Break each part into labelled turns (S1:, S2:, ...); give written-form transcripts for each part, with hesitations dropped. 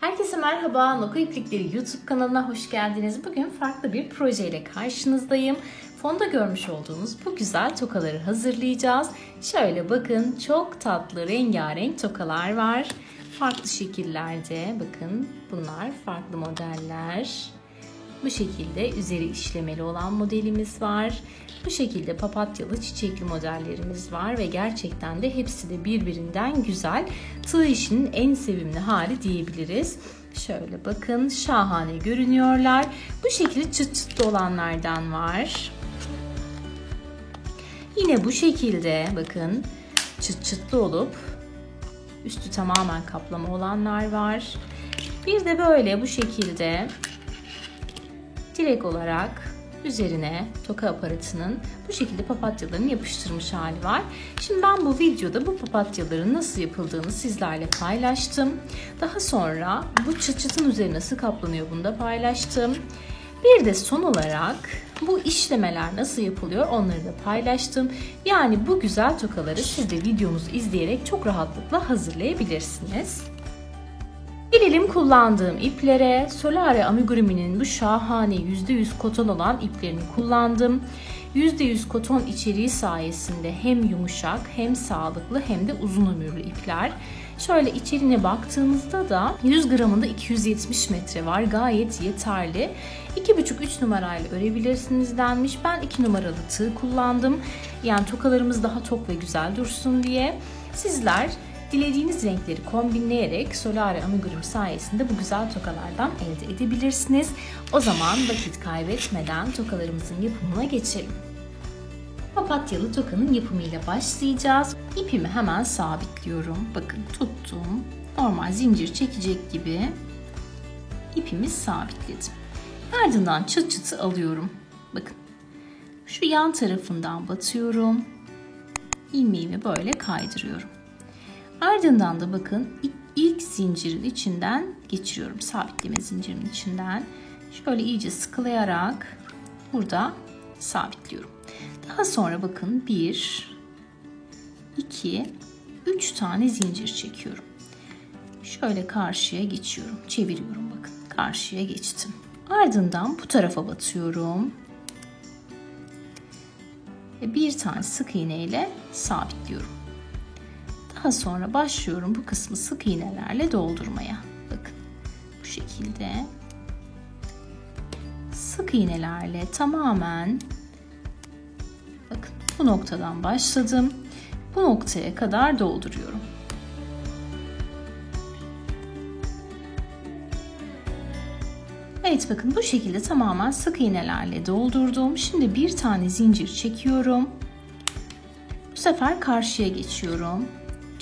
S1: Herkese merhaba, Noko İplikleri YouTube kanalına hoş geldiniz. Bugün farklı bir projeyle karşınızdayım. Fonda görmüş olduğunuz bu güzel tokaları hazırlayacağız. Şöyle bakın, çok tatlı rengarenk tokalar var. Farklı şekillerde, bakın bunlar farklı modeller. Bu şekilde üzeri işlemeli olan modelimiz var. Bu şekilde papatyalı çiçekli modellerimiz var ve gerçekten de hepsi de birbirinden güzel. Tığ işinin en sevimli hali diyebiliriz. Şöyle bakın, şahane görünüyorlar. Bu şekilde çıt çıtlı olanlardan var. Yine bu şekilde bakın çıt çıtlı olup üstü tamamen kaplama olanlar var. Bir de böyle bu şekilde direkt olarak üzerine toka aparatının bu şekilde papatyaların yapıştırmış hali var. Şimdi ben bu videoda bu papatyaların nasıl yapıldığını sizlerle paylaştım. Daha sonra bu çıt çıtın üzerine nasıl kaplanıyor bunu da paylaştım. Bir de son olarak bu işlemeler nasıl yapılıyor onları da paylaştım. Yani bu güzel tokaları siz de videomuzu izleyerek çok rahatlıkla hazırlayabilirsiniz. Gelelim kullandığım iplere. Solare Amigurumi'nin bu şahane %100 koton olan iplerini kullandım. %100 koton içeriği sayesinde hem yumuşak hem sağlıklı hem de uzun ömürlü ipler. Şöyle içeriğine baktığımızda da 100 gramında 270 metre var. Gayet yeterli. 2,5-3 numarayla örebilirsiniz denmiş. Ben 2 numaralı tığ kullandım. Yani tokalarımız daha tok ve güzel dursun diye. Sizler dilediğiniz renkleri kombinleyerek Solare Amigurumi sayesinde bu güzel tokalardan elde edebilirsiniz. O zaman vakit kaybetmeden tokalarımızın yapımına geçelim. Papatyalı tokanın yapımıyla başlayacağız. İpimi hemen sabitliyorum. Bakın tuttum. Normal zincir çekecek gibi ipimi sabitledim. Ardından çıt çıtı alıyorum. Bakın şu yan tarafından batıyorum. İlmeğimi böyle kaydırıyorum. Ardından da bakın ilk zincirin içinden geçiriyorum. Sabitleme zincirinin içinden. Şöyle iyice sıkılayarak burada sabitliyorum. Daha sonra bakın 1, 2, 3 tane zincir çekiyorum. Şöyle karşıya geçiyorum. Çeviriyorum bakın. Karşıya geçtim. Ardından bu tarafa batıyorum. Ve bir tane sık iğne ile sabitliyorum. Daha sonra başlıyorum bu kısmı sık iğnelerle doldurmaya. Bakın bu şekilde sık iğnelerle tamamen bakın bu noktadan başladım. Bu noktaya kadar dolduruyorum. Evet bakın bu şekilde tamamen sık iğnelerle doldurdum. Şimdi bir tane zincir çekiyorum. Bu sefer karşıya geçiyorum.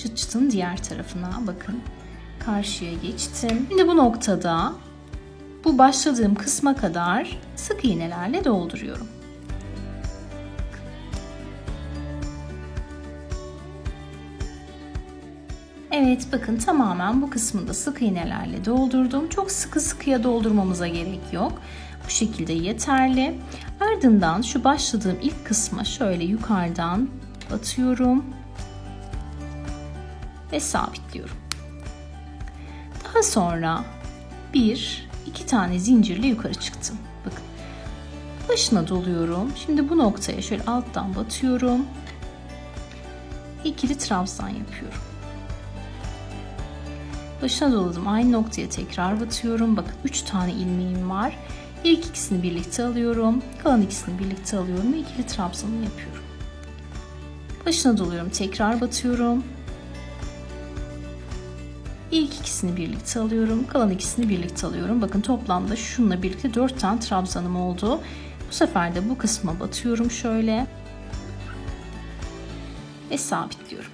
S1: Çıt çıtın diğer tarafına bakın. Karşıya geçtim. Şimdi bu noktada bu başladığım kısma kadar sık iğnelerle dolduruyorum. Evet bakın tamamen bu kısmında sık iğnelerle doldurdum. Çok sıkı sıkıya doldurmamıza gerek yok. Bu şekilde yeterli. Ardından şu başladığım ilk kısma şöyle yukarıdan batıyorum ve sabitliyorum. Daha sonra 1, 2 tane zincirle yukarı çıktım. Bakın. Başına doluyorum. Şimdi bu noktaya şöyle alttan batıyorum. İkili trabzan yapıyorum. Başına doladım. Aynı noktaya tekrar batıyorum. Bakın 3 tane ilmeğim var. İlk ikisini birlikte alıyorum. Kalan ikisini birlikte alıyorum ve ikili trabzanı yapıyorum. Başına doluyorum. Tekrar batıyorum. İlk ikisini birlikte alıyorum. Kalan ikisini birlikte alıyorum. Bakın toplamda şununla birlikte 4 tane trabzanım oldu. Bu sefer de bu kısma batıyorum şöyle. Ve sabitliyorum.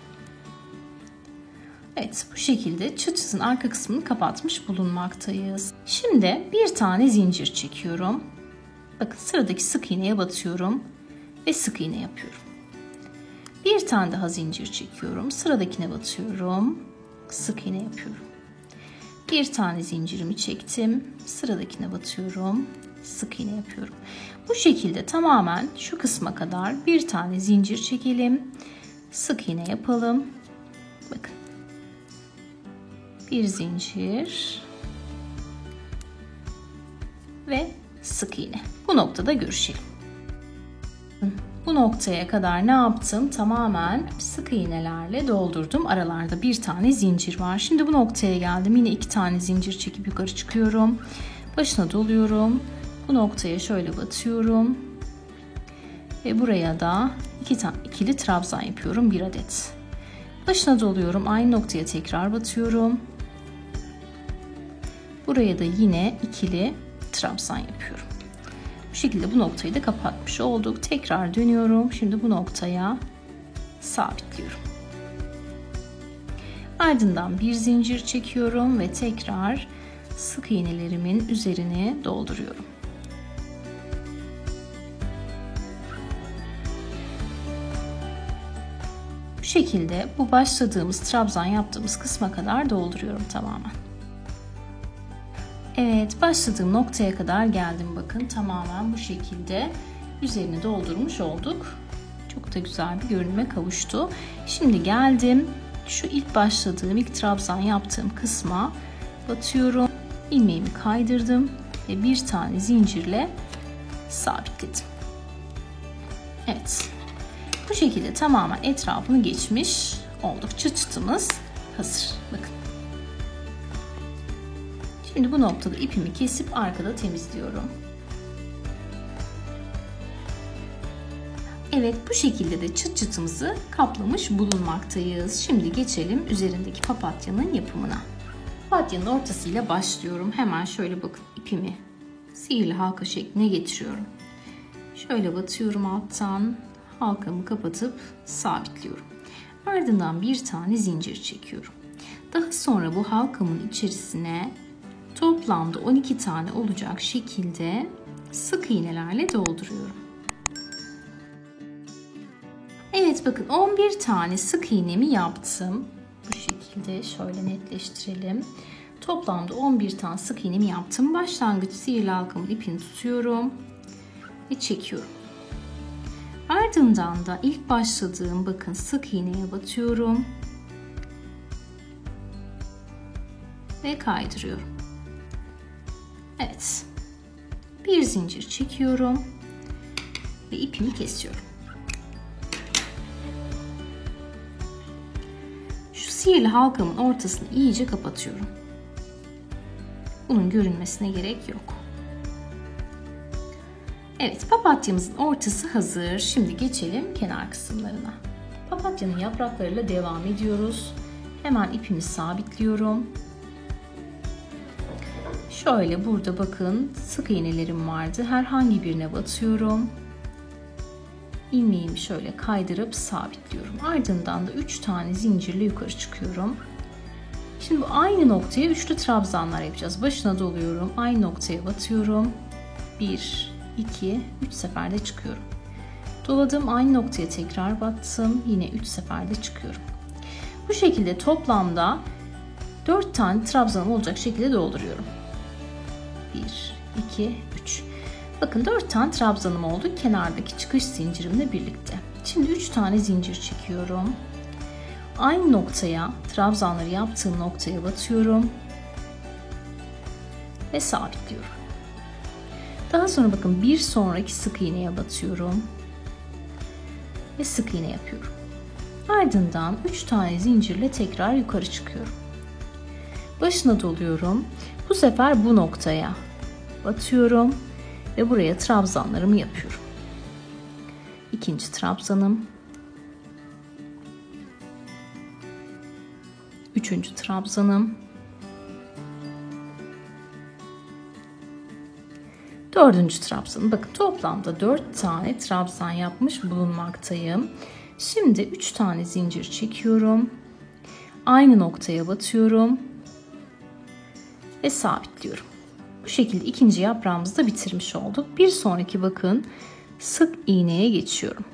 S1: Evet bu şekilde çıt çıtın arka kısmını kapatmış bulunmaktayız. Şimdi bir tane zincir çekiyorum. Bakın sıradaki sık iğneye batıyorum. Ve sık iğne yapıyorum. Bir tane daha zincir çekiyorum. Sıradakine batıyorum. Sık iğne yapıyorum. Bir tane zincirimi çektim. Sıradakine batıyorum. Sık iğne yapıyorum. Bu şekilde tamamen şu kısma kadar bir tane zincir çekelim. Sık iğne yapalım. Bakın. Bir zincir. ve sık iğne. Bu noktada görüşelim. Bu noktaya kadar ne yaptım? Tamamen sık iğnelerle doldurdum. Aralarda bir tane zincir var. Şimdi bu noktaya geldim. Yine 2 tane zincir çekip yukarı çıkıyorum. Başına doluyorum. Bu noktaya şöyle batıyorum. Ve buraya da ikili trabzan yapıyorum. 1 adet. Başına doluyorum. Aynı noktaya tekrar batıyorum. Buraya da yine ikili trabzan yapıyorum. Bu şekilde bu noktayı da kapatmış olduk. Tekrar dönüyorum. Şimdi bu noktaya sabitliyorum. Ardından bir zincir çekiyorum ve tekrar sık iğnelerimin üzerine dolduruyorum. Bu şekilde bu başladığımız trabzan yaptığımız kısma kadar dolduruyorum tamamen. Evet, başladığım noktaya kadar geldim. Bakın tamamen bu şekilde üzerini doldurmuş olduk. Çok da güzel bir görünüme kavuştu. Şimdi geldim. Şu ilk başladığım, ilk trabzan yaptığım kısma batıyorum. İlmeğimi kaydırdım ve bir tane zincirle sabitledim. Evet. Bu şekilde tamamen etrafını geçmiş olduk. Çıt çıtımız hazır. Bakın. Şimdi bu noktada ipimi kesip arkada temizliyorum. Evet, bu şekilde de çıt çıtımızı kaplamış bulunmaktayız. Şimdi geçelim üzerindeki papatyanın yapımına. Papatyanın ortasıyla başlıyorum. Hemen şöyle bakın ipimi sihirli halka şekline getiriyorum. Şöyle batıyorum alttan, halkamı kapatıp sabitliyorum. Ardından bir tane zincir çekiyorum. Daha sonra bu halkamın içerisine toplamda 12 tane olacak şekilde sık iğnelerle dolduruyorum. Evet, bakın 11 tane sık iğnemi yaptım. Bu şekilde şöyle netleştirelim. Toplamda 11 tane sık iğnemi yaptım. Başlangıç sihirli halkamın ipini tutuyorum ve çekiyorum. Ardından da ilk başladığım bakın sık iğneye batıyorum ve kaydırıyorum. Evet. Bir zincir çekiyorum ve ipimi kesiyorum. Şu sihirli halkamın ortasını iyice kapatıyorum. Bunun görünmesine gerek yok. Evet, papatyamızın ortası hazır. Şimdi geçelim kenar kısımlarına. Papatyanın yapraklarıyla devam ediyoruz. Hemen ipimi sabitliyorum. Şöyle burada bakın sık iğnelerim vardı. Herhangi birine batıyorum. İlmeğimi şöyle kaydırıp sabitliyorum. Ardından da 3 tane zincirle yukarı çıkıyorum. Şimdi bu aynı noktaya üçlü trabzanlar yapacağız. Başına doluyorum. Aynı noktaya batıyorum. 1, 2, 3 seferde çıkıyorum. Doladım. Aynı noktaya tekrar battım. Yine 3 seferde çıkıyorum. Bu şekilde toplamda 4 tane trabzanım olacak şekilde dolduruyorum. 1, 2, 3. Bakın 4 tane trabzanım oldu. Kenardaki çıkış zincirimle birlikte. Şimdi 3 tane zincir çekiyorum. Aynı noktaya, trabzanları yaptığım noktaya batıyorum. Ve sabitliyorum. Daha sonra bakın bir sonraki sık iğneye batıyorum. Ve sık iğne yapıyorum. Ardından 3 tane zincirle tekrar yukarı çıkıyorum. Başına doluyorum. Bu sefer bu noktaya batıyorum ve buraya trabzanlarımı yapıyorum. İkinci trabzanım. Üçüncü trabzanım. Dördüncü trabzanım. Bakın toplamda 4 tane trabzan yapmış bulunmaktayım. Şimdi 3 tane zincir çekiyorum. Aynı noktaya batıyorum. Ve sabitliyorum. Bu şekilde ikinci yaprağımızı da bitirmiş olduk. Bir sonraki bakın sık iğneye geçiyorum.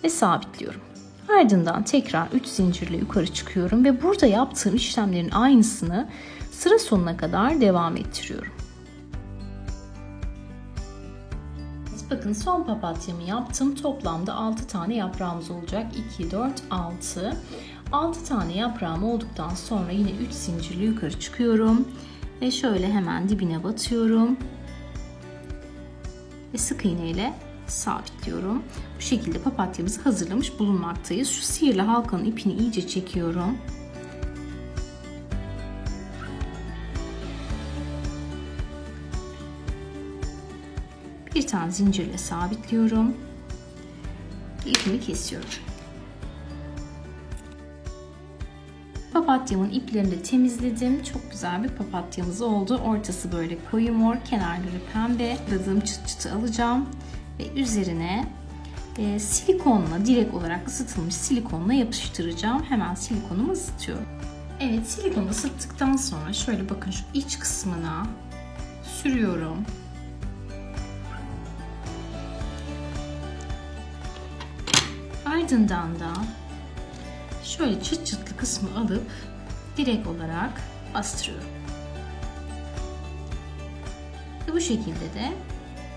S1: Ve sabitliyorum. Ardından tekrar 3 zincirle yukarı çıkıyorum ve burada yaptığım işlemlerin aynısını sıra sonuna kadar devam ettiriyorum. Bakın son papatyamı yaptım. Toplamda 6 tane yaprağımız olacak. 2, 4, 6. 6 tane yaprağım olduktan sonra yine 3 zincirle yukarı çıkıyorum. Ve şöyle hemen dibine batıyorum. Ve sık iğne ile sabitliyorum. Bu şekilde papatyamızı hazırlamış bulunmaktayız. Şu sihirli halkanın ipini iyice çekiyorum. Bir tane zincirle sabitliyorum. İpimi kesiyorum. Papatyamın iplerini de temizledim. Çok güzel bir papatyamız oldu. Ortası böyle koyu mor, kenarları pembe. Aradığım çıt çıtı alacağım ve üzerine silikonla, direkt olarak ısıtılmış silikonla yapıştıracağım. Hemen silikonumu ısıtıyorum. Evet, silikonu ısıttıktan sonra şöyle bakın şu iç kısmına sürüyorum. Ardından da şöyle çıt çıtlı kısmı alıp direkt olarak bastırıyorum. Ve bu şekilde de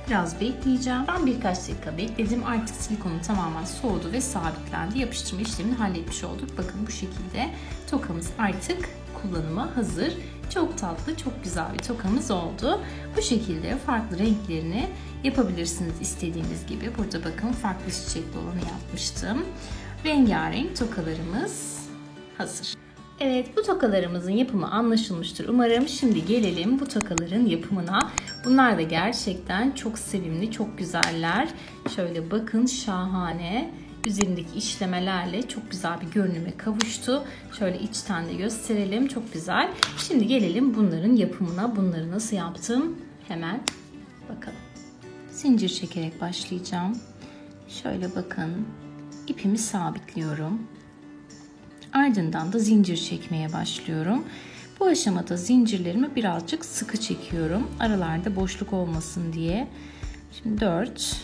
S1: biraz bekleyeceğim. Ben birkaç dakika bekledim. Artık silikonu tamamen soğudu ve sabitlendi. Yapıştırma işlemini halletmiş olduk. Bakın bu şekilde tokamız artık kullanıma hazır. Çok tatlı, çok güzel bir tokamız oldu. Bu şekilde farklı renklerini yapabilirsiniz istediğiniz gibi. Burada bakın farklı çiçekli olanı yapmıştım. Rengarenk tokalarımız hazır. Evet, bu tokalarımızın yapımı anlaşılmıştır umarım. Şimdi gelelim bu tokaların yapımına. Bunlar da gerçekten çok sevimli, çok güzeller. Şöyle bakın, şahane. Üzerindeki işlemelerle çok güzel bir görünüme kavuştu. Şöyle içten de gösterelim. Çok güzel. Şimdi gelelim bunların yapımına. Bunları nasıl yaptım? Hemen bakalım. Zincir çekerek başlayacağım. Şöyle bakın. İpimi sabitliyorum. Ardından da zincir çekmeye başlıyorum. Bu aşamada zincirlerimi birazcık sıkı çekiyorum. Aralarda boşluk olmasın diye. Şimdi 4,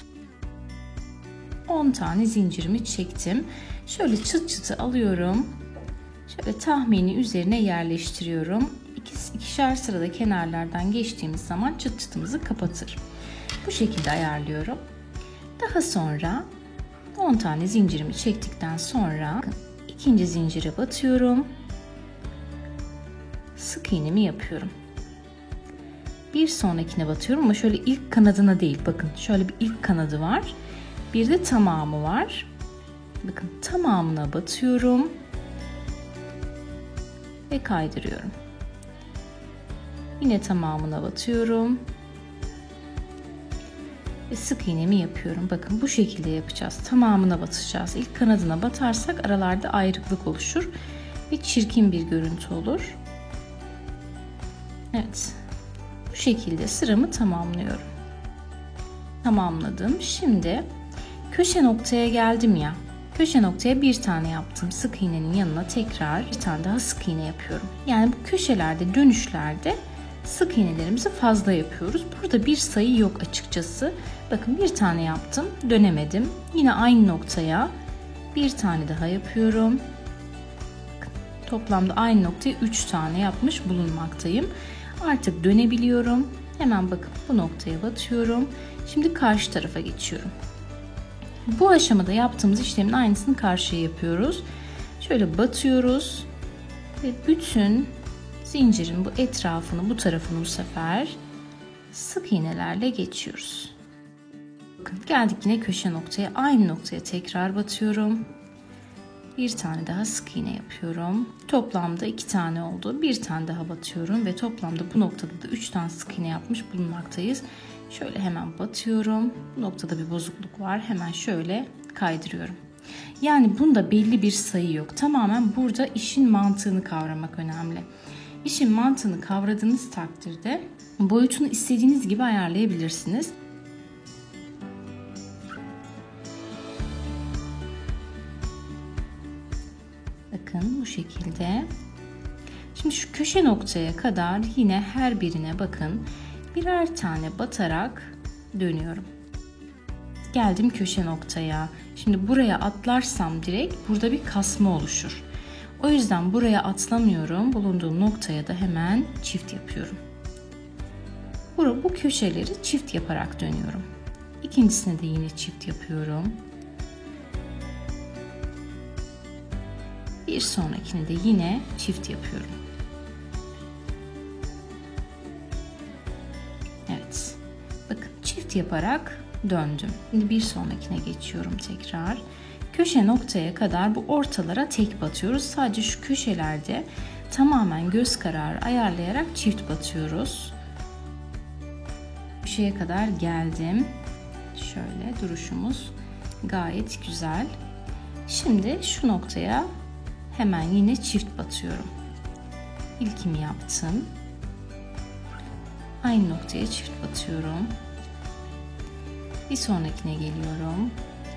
S1: 10 tane zincirimi çektim. Şöyle çıt çıtı alıyorum. Şöyle tahmini üzerine yerleştiriyorum. İkişer sırada kenarlardan geçtiğimiz zaman çıt çıtımızı kapatır. Bu şekilde ayarlıyorum. Daha sonra 10 tane zincirimi çektikten sonra ikinci zincire batıyorum. Sık iğnemi yapıyorum. Bir sonrakine batıyorum ama şöyle ilk kanadına değil. Bakın şöyle bir ilk kanadı var. Bir de tamamı var. Bakın tamamına batıyorum. Ve kaydırıyorum. Yine tamamına batıyorum. Ve sık iğnemi yapıyorum. Bakın bu şekilde yapacağız. Tamamına batacağız. İlk kanadına batarsak aralarda ayrıklık oluşur. Ve çirkin bir görüntü olur. Evet. Bu şekilde sıramı tamamlıyorum. Tamamladım. Şimdi köşe noktaya geldim ya. Köşe noktaya bir tane yaptım. Sık iğnenin yanına tekrar bir tane daha sık iğne yapıyorum. Yani bu köşelerde, dönüşlerde sık iğnelerimizi fazla yapıyoruz. Burada bir sayı yok açıkçası. Bakın bir tane yaptım, dönemedim. Yine aynı noktaya bir tane daha yapıyorum. Bakın, toplamda aynı noktaya 3 tane yapmış bulunmaktayım. Artık dönebiliyorum. Hemen bakın bu noktaya batıyorum. Şimdi karşı tarafa geçiyorum. Bu aşamada yaptığımız işlemin aynısını karşıya yapıyoruz. Şöyle batıyoruz ve bütün zincirin bu etrafını, bu tarafını bu sefer sık iğnelerle geçiyoruz. Bakın geldik yine köşe noktaya, aynı noktaya tekrar batıyorum. Bir tane daha sık iğne yapıyorum. Toplamda 2 tane oldu. Bir tane daha batıyorum ve toplamda bu noktada da 3 tane sık iğne yapmış bulunmaktayız. Şöyle hemen batıyorum. Bu noktada bir bozukluk var. Hemen şöyle kaydırıyorum. Yani bunda belli bir sayı yok. Tamamen burada işin mantığını kavramak önemli. İşin mantığını kavradığınız takdirde boyutunu istediğiniz gibi ayarlayabilirsiniz. Bakın bu şekilde. Şimdi şu köşe noktaya kadar yine her birine bakın. Birer tane batarak dönüyorum. Geldim köşe noktaya. Şimdi buraya atlarsam direkt burada bir kasma oluşur. O yüzden buraya atlamıyorum. Bulunduğum noktaya da hemen çift yapıyorum. Bu köşeleri çift yaparak dönüyorum. İkincisine de yine çift yapıyorum. Bir sonrakine de yine çift yapıyorum. Evet. Bakın çift yaparak döndüm. Şimdi bir sonrakine geçiyorum tekrar. Köşe noktaya kadar bu ortalara tek batıyoruz. Sadece şu köşelerde tamamen göz kararı ayarlayarak çift batıyoruz. Köşeye kadar geldim. Şöyle duruşumuz gayet güzel. Şimdi şu noktaya hemen yine çift batıyorum. İlkimi yaptım. Aynı noktaya çift batıyorum. Bir sonrakine geliyorum.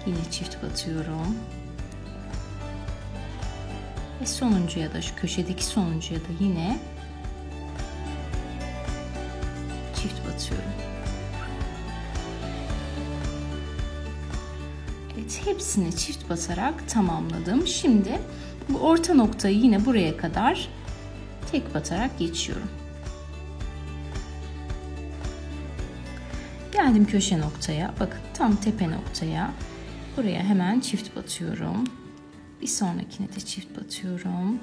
S1: Yine çift batıyorum. Ve sonuncuya da, şu köşedeki sonuncuya da yine çift batıyorum. Evet, hepsini çift batarak tamamladım. Şimdi bu orta noktayı yine buraya kadar tek batarak geçiyorum. Geldim köşe noktaya. Bakın tam tepe noktaya. Buraya hemen çift batıyorum. Bir sonrakine de çift batıyorum.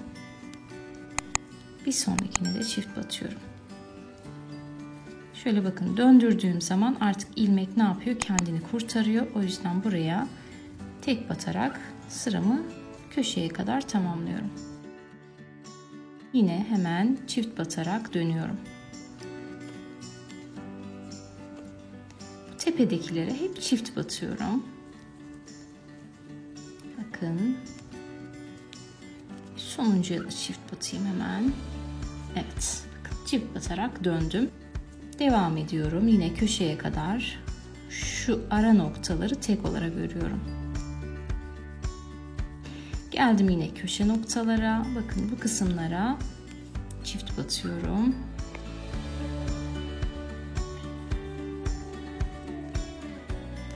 S1: Bir sonrakine de çift batıyorum. Şöyle bakın, döndürdüğüm zaman artık ilmek ne yapıyor? Kendini kurtarıyor. O yüzden buraya tek batarak sıramı köşeye kadar tamamlıyorum. Yine hemen çift batarak dönüyorum. Tepedekilere hep çift batıyorum. Bakın. Sonuncuya da çift batayım hemen. Evet. Bakın, çift batarak döndüm. Devam ediyorum. Yine köşeye kadar şu ara noktaları tek olarak örüyorum. Geldim yine köşe noktalara. Bakın bu kısımlara çift batıyorum.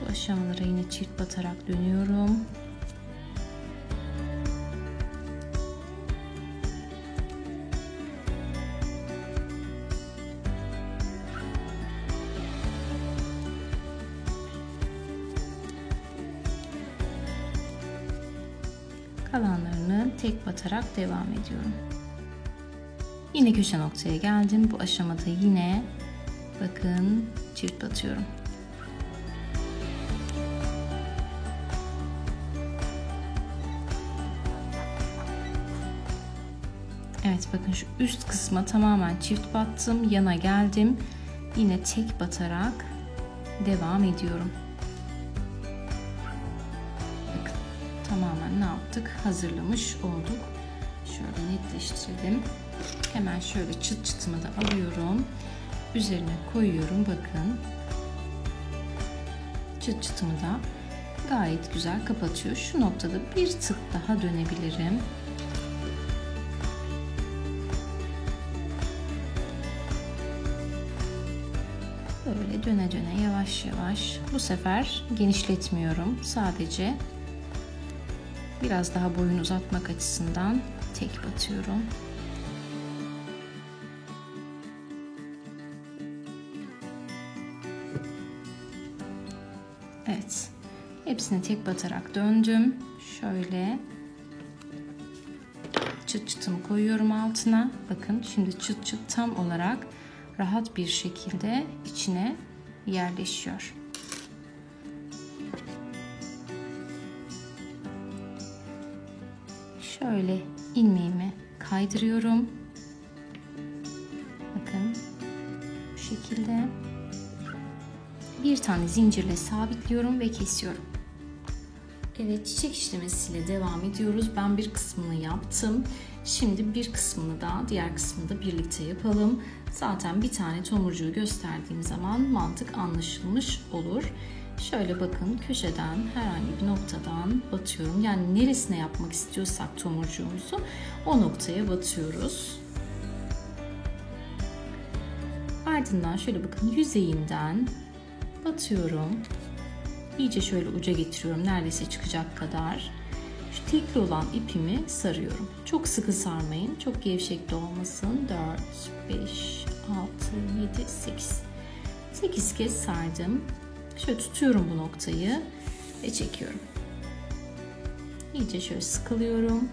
S1: Bu aşamalara yine çift batarak dönüyorum. Kalanlarını tek batarak devam ediyorum. Yine köşe noktaya geldim. Bu aşamada yine bakın çift batıyorum. Evet, bakın şu üst kısma tamamen çift battım. Yana geldim. Yine tek batarak devam ediyorum. Bakın tamamen ne yaptık? Hazırlamış olduk. Şöyle netleştirelim. Hemen şöyle çıt çıtımı da alıyorum. Üzerine koyuyorum. Bakın. Çıt çıtımı da gayet güzel kapatıyor. Şu noktada bir tık daha dönebilirim. Böyle döne döne yavaş yavaş. Bu sefer genişletmiyorum. Sadece biraz daha boyun uzatmak açısından tek batıyorum. Evet. Hepsini tek batarak döndüm. Şöyle çıt çıtımı koyuyorum altına. Bakın şimdi çıt çıt tam olarak rahat bir şekilde içine yerleşiyor. Şöyle ilmeğimi kaydırıyorum. Bakın bu şekilde bir tane zincirle sabitliyorum ve kesiyorum. Evet, çiçek işlemesiyle devam ediyoruz. Ben bir kısmını yaptım. Şimdi bir kısmını da, diğer kısmını da birlikte yapalım. Zaten bir tane tomurcuğu gösterdiğim zaman mantık anlaşılmış olur. Şöyle bakın, köşeden herhangi bir noktadan batıyorum. Yani neresine yapmak istiyorsak tomurcuğumuzu o noktaya batıyoruz. Ardından şöyle bakın, yüzeyinden batıyorum. İyice şöyle uca getiriyorum, neredeyse çıkacak kadar. Şu tekli olan ipimi sarıyorum. Çok sıkı sarmayın, çok gevşek de olmasın. 4, 5, 6, 7, 8. 8 kez sardım. Şöyle tutuyorum bu noktayı ve çekiyorum. İyice şöyle sıkılıyorum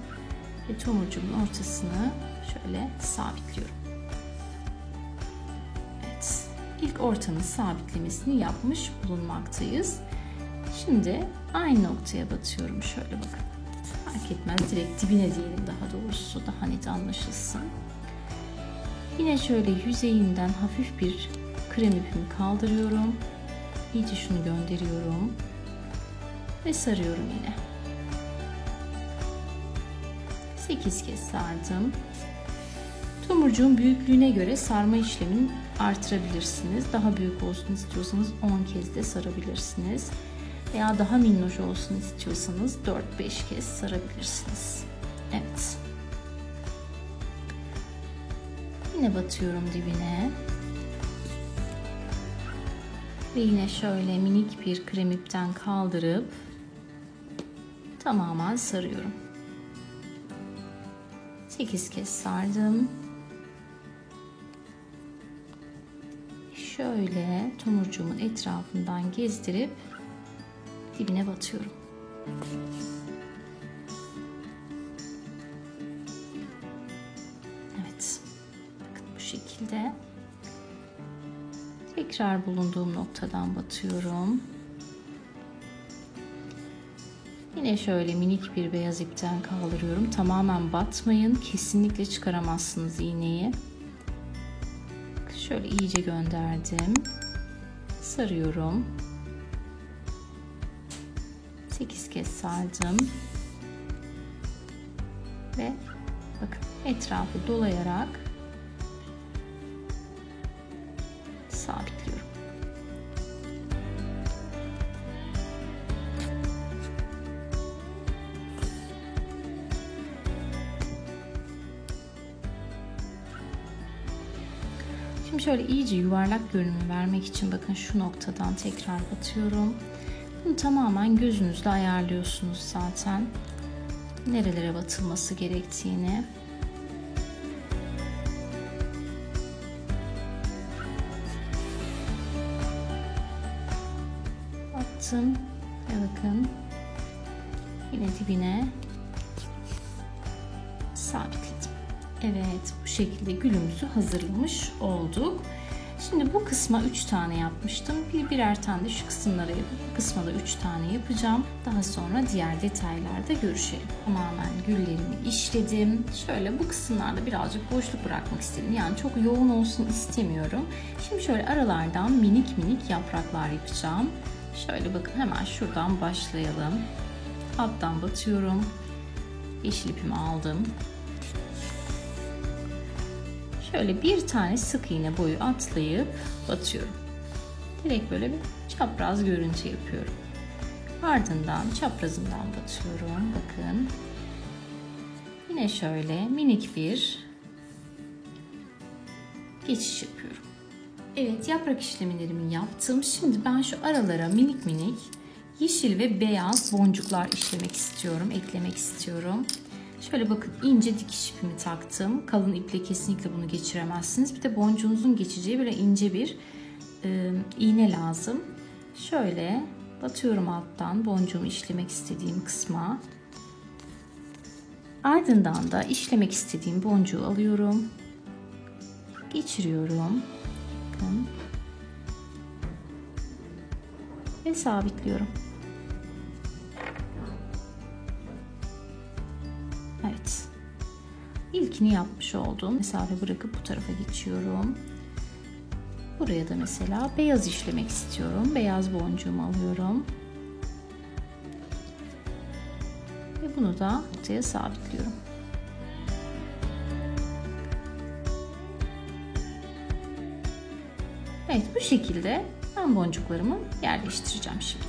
S1: ve tomurcuğumun ortasını şöyle sabitliyorum. Evet. ilk ortanın sabitlemesini yapmış bulunmaktayız. Şimdi aynı noktaya batıyorum. Şöyle bakın. Fark etmez, direkt dibine diyelim, daha doğrusu daha net anlaşılsın. Yine şöyle yüzeyinden hafif bir krem ipimi kaldırıyorum. İyice şunu gönderiyorum ve sarıyorum yine. 8 kez sardım. Tomurcuğun büyüklüğüne göre sarma işlemini artırabilirsiniz. Daha büyük olsun istiyorsanız 10 kez de sarabilirsiniz. Veya daha minnoş olsun istiyorsanız 4-5 kez sarabilirsiniz. Evet. Yine batıyorum dibine. Ve yine şöyle minik bir krem ipten kaldırıp tamamen sarıyorum. 8 kez sardım. Şöyle tomurcuğumun etrafından gezdirip dibine batıyorum. Evet. Bakın bu şekilde. Tekrar bulunduğum noktadan batıyorum. Yine şöyle minik bir beyaz ipten kaldırıyorum. Tamamen batmayın. Kesinlikle çıkaramazsınız iğneyi. Şöyle iyice gönderdim. Sarıyorum. 8 kez sardım. Ve bakın etrafı dolayarak sabitliyorum. Şimdi şöyle iyice yuvarlak görünümü vermek için bakın şu noktadan tekrar batıyorum. Bunu tamamen gözünüzle ayarlıyorsunuz zaten. Nerelere batılması gerektiğini. Battım ve bakın yine dibine sabitledim. Evet, bu şekilde gülümüzü hazırlamış olduk. Şimdi bu kısma 3 tane yapmıştım. Birer tane de şu kısımlara yapıp bu kısma da 3 tane yapacağım. Daha sonra diğer detaylarda görüşelim. Tamamen güllerimi işledim. Şöyle bu kısımlarda birazcık boşluk bırakmak istedim. Yani çok yoğun olsun istemiyorum. Şimdi şöyle aralardan minik minik yapraklar yapacağım. Şöyle bakın, hemen şuradan başlayalım. Alttan batıyorum. Yeşil ipimi aldım. Şöyle bir tane sık iğne boyu atlayıp batıyorum. Direkt böyle bir çapraz görüntü yapıyorum. Ardından çaprazından batıyorum. Bakın. Yine şöyle minik bir geçiş yapıyorum. Evet, yaprak işlemlerimi yaptım. Şimdi ben şu aralara minik minik yeşil ve beyaz boncuklar işlemek istiyorum, eklemek istiyorum. Şöyle bakın, ince dikiş ipimi taktım. Kalın iple kesinlikle bunu geçiremezsiniz. Bir de boncuğunuzun geçeceği böyle ince bir iğne lazım. Şöyle batıyorum alttan boncuğumu işlemek istediğim kısma. Ardından da işlemek istediğim boncuğu alıyorum. Geçiriyorum. Bakın. Ve sabitliyorum. Evet. İlkini yapmış olduğum mesafe bırakıp bu tarafa geçiyorum. Buraya da mesela beyaz işlemek istiyorum. Beyaz boncuğumu alıyorum. Ve bunu da ortaya sabitliyorum. Evet, bu şekilde ben boncuklarımı yerleştireceğim şimdi.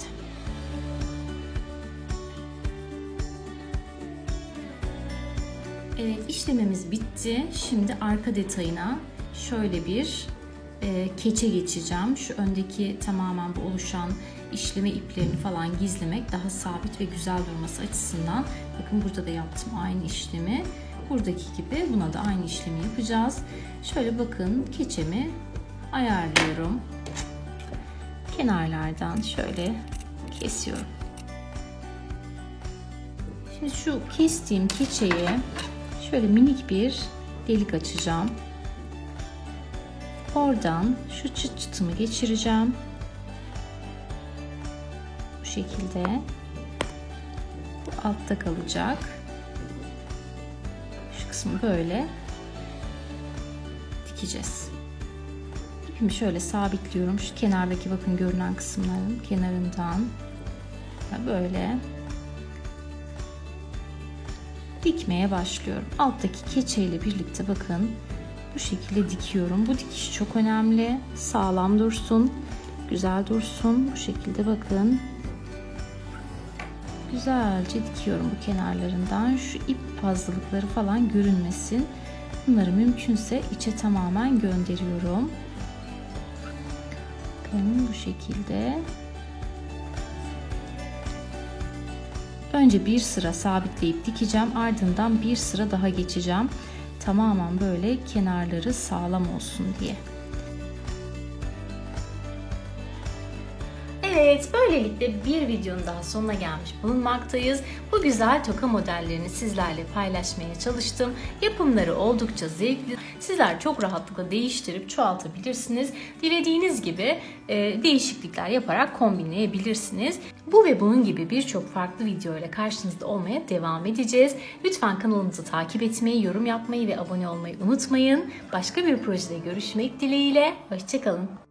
S1: Evet, işlemimiz bitti. Şimdi arka detayına şöyle bir keçe geçeceğim. Şu öndeki tamamen bu oluşan işleme iplerini falan gizlemek, daha sabit ve güzel durması açısından. Bakın burada da yaptım aynı işlemi. Buradaki gibi buna da aynı işlemi yapacağız. Şöyle bakın, keçemi ayarlıyorum. Kenarlardan şöyle kesiyorum. Şimdi şu kestiğim keçeye şöyle minik bir delik açacağım. Oradan şu çıt çıtımı geçireceğim. Bu şekilde. Bu altta kalacak. Şu kısmı böyle dikeceğiz. İpimi şöyle sabitliyorum. Şu kenardaki bakın görünen kısımların kenarından böyle dikmeye başlıyorum. Alttaki keçeyle birlikte bakın bu şekilde dikiyorum. Bu dikiş çok önemli. Sağlam dursun, güzel dursun. Bu şekilde bakın. Güzelce dikiyorum bu kenarlarından. Şu ip fazlalıkları falan görünmesin. Bunları mümkünse içe tamamen gönderiyorum. Bakın bu şekilde. Önce bir sıra sabitleyip dikeceğim. Ardından bir sıra daha geçeceğim. Tamamen böyle kenarları sağlam olsun diye. Evet, böylelikle bir videonun daha sonuna gelmiş bulunmaktayız. Bu güzel toka modellerini sizlerle paylaşmaya çalıştım. Yapımları oldukça zevkli. Sizler çok rahatlıkla değiştirip çoğaltabilirsiniz. Dilediğiniz gibi değişiklikler yaparak kombinleyebilirsiniz. Bu ve bunun gibi birçok farklı video ile karşınızda olmaya devam edeceğiz. Lütfen kanalımızı takip etmeyi, yorum yapmayı ve abone olmayı unutmayın. Başka bir projede görüşmek dileğiyle. Hoşça kalın.